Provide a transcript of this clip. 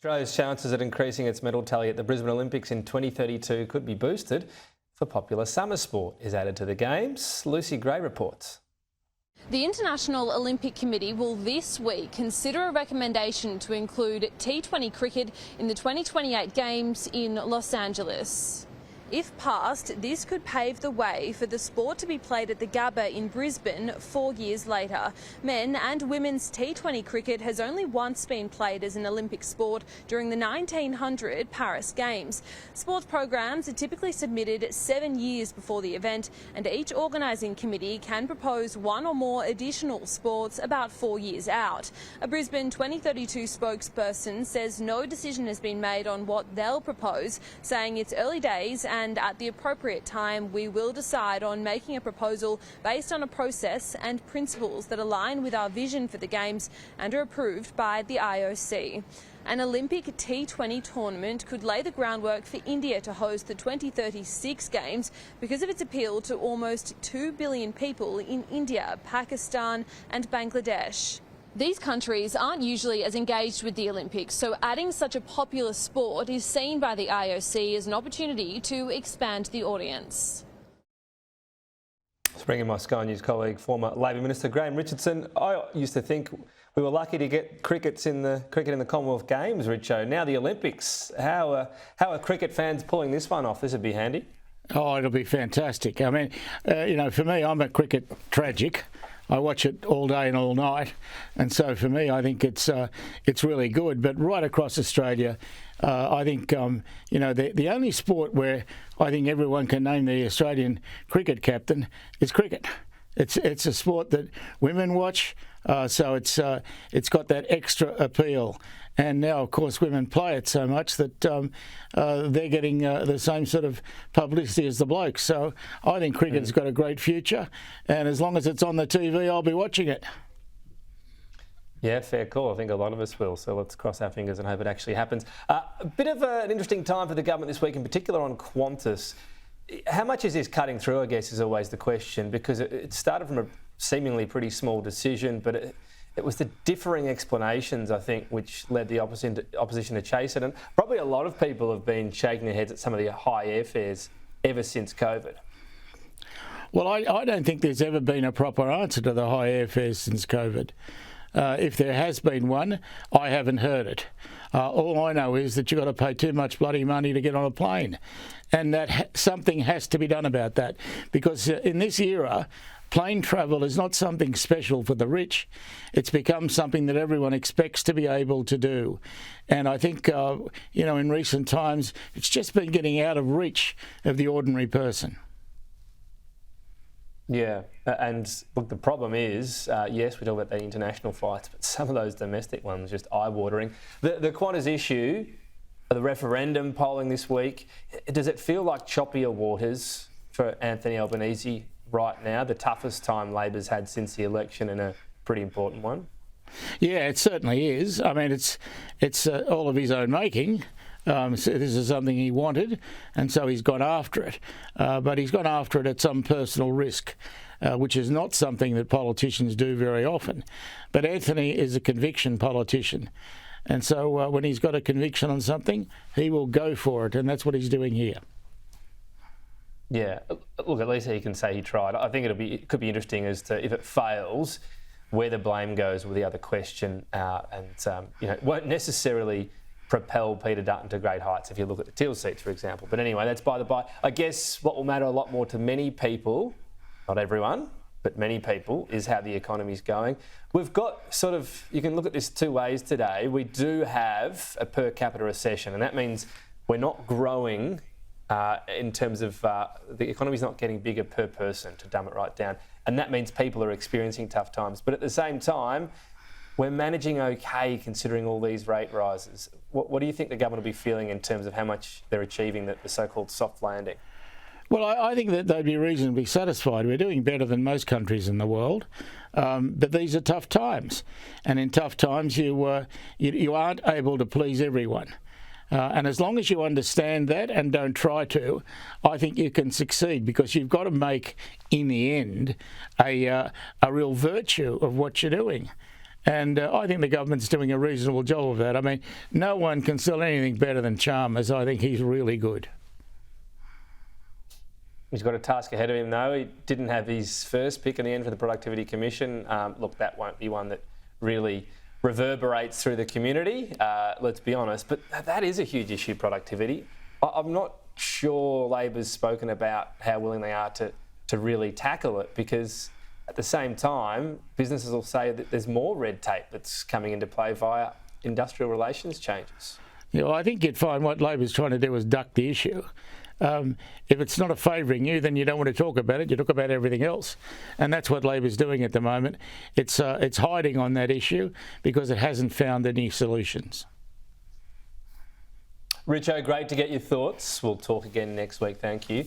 Australia's chances at increasing its medal tally at the Brisbane Olympics in 2032 could be boosted if a popular summer sport is added to the Games. Lucy Gray reports. The International Olympic Committee will this week consider a recommendation to include T20 cricket in the 2028 Games in Los Angeles. If passed, this could pave the way for the sport to be played at the Gabba in Brisbane 4 years later. Men and women's T20 cricket has only once been played as an Olympic sport during the 1900 Paris Games. Sports programs are typically submitted 7 years before the event, and each organising committee can propose one or more additional sports about 4 years out. A Brisbane 2032 spokesperson says no decision has been made on what they'll propose, saying it's early days and at the appropriate time we will decide on making a proposal based on a process and principles that align with our vision for the Games and are approved by the IOC. An Olympic T20 tournament could lay the groundwork for India to host the 2036 Games because of its appeal to almost 2 billion people in India, Pakistan and Bangladesh. These countries aren't usually as engaged with the Olympics, so adding such a popular sport is seen by the IOC as an opportunity to expand the audience. Let's bring in my Sky News colleague, former Labor Minister Graham Richardson. I used to think we were lucky to get cricket in the Commonwealth Games, Richo. Now the Olympics. How are cricket fans pulling this one off? This would be handy. Oh, it'll be fantastic. I mean, for me, I'm a cricket tragic. I watch it all day and all night, and so for me, I think it's really good. But right across Australia, I think the only sport where I think everyone can name the Australian cricket captain is cricket. It's a sport that women watch, so it's got that extra appeal. And now, of course, women play it so much that they're getting the same sort of publicity as the blokes. So I think cricket's got a great future, and as long as it's on the TV, I'll be watching it. Yeah, fair call. I think a lot of us will. So let's cross our fingers and hope it actually happens. A bit of an interesting time for the government this week, in particular on Qantas. How much is this cutting through, I guess, is always the question, because it started from a seemingly pretty small decision, but it was the differing explanations, I think, which led the opposition to chase it. And probably a lot of people have been shaking their heads at some of the high airfares ever since COVID. Well, I don't think there's ever been a proper answer to the high airfares since COVID. If there has been one, I haven't heard it. All I know is that you've got to pay too much bloody money to get on a plane, and that something has to be done about that, because in this era, plane travel is not something special for the rich. It's become something that everyone expects to be able to do. And I think, in recent times, it's just been getting out of reach of the ordinary person. Yeah, and look, the problem is, yes, we talk about the international flights, but some of those domestic ones just eye-watering. The Qantas issue, the referendum polling this week, does it feel like choppier waters for Anthony Albanese right now, the toughest time Labor's had since the election, and a pretty important one? Yeah, it certainly is. I mean, it's all of his own making. So this is something he wanted, and so he's gone after it. But he's gone after it at some personal risk, which is not something that politicians do very often. But Anthony is a conviction politician, and so when he's got a conviction on something, he will go for it, and that's what he's doing here. Yeah, look, at least he can say he tried. I think it could be interesting as to, if it fails, where the blame goes with the other question, it won't necessarily propel Peter Dutton to great heights if you look at the Teal seats, for example. But anyway, that's by the by. I guess what will matter a lot more to many people, not everyone, but many people, is how the economy's going. We've got you can look at this two ways today. We do have a per capita recession, and that means we're not growing in terms of the economy's not getting bigger per person, to dumb it right down. And that means people are experiencing tough times. But at the same time, we're managing okay considering all these rate rises. What do you think the government will be feeling in terms of how much they're achieving the so-called soft landing? Well, I think that they'd be reasonably satisfied. We're doing better than most countries in the world, but these are tough times. And in tough times, you aren't able to please everyone. And as long as you understand that and don't try to, I think you can succeed, because you've got to make, in the end, a real virtue of what you're doing. And I think the government's doing a reasonable job of that. I mean, no one can sell anything better than Chalmers. I think he's really good. He's got a task ahead of him, though. He didn't have his first pick in the end for the Productivity Commission. Look, that won't be one that really reverberates through the community, let's be honest. But that is a huge issue, productivity. I'm not sure Labor's spoken about how willing they are to really tackle it, because at the same time, businesses will say that there's more red tape that's coming into play via industrial relations changes. Yeah, well, I think you'd find what Labor's trying to do is duck the issue. If it's not favouring you, then you don't want to talk about it. You talk about everything else, and that's what Labor's doing at the moment. It's hiding on that issue because it hasn't found any solutions. Richo, great to get your thoughts. We'll talk again next week. Thank you.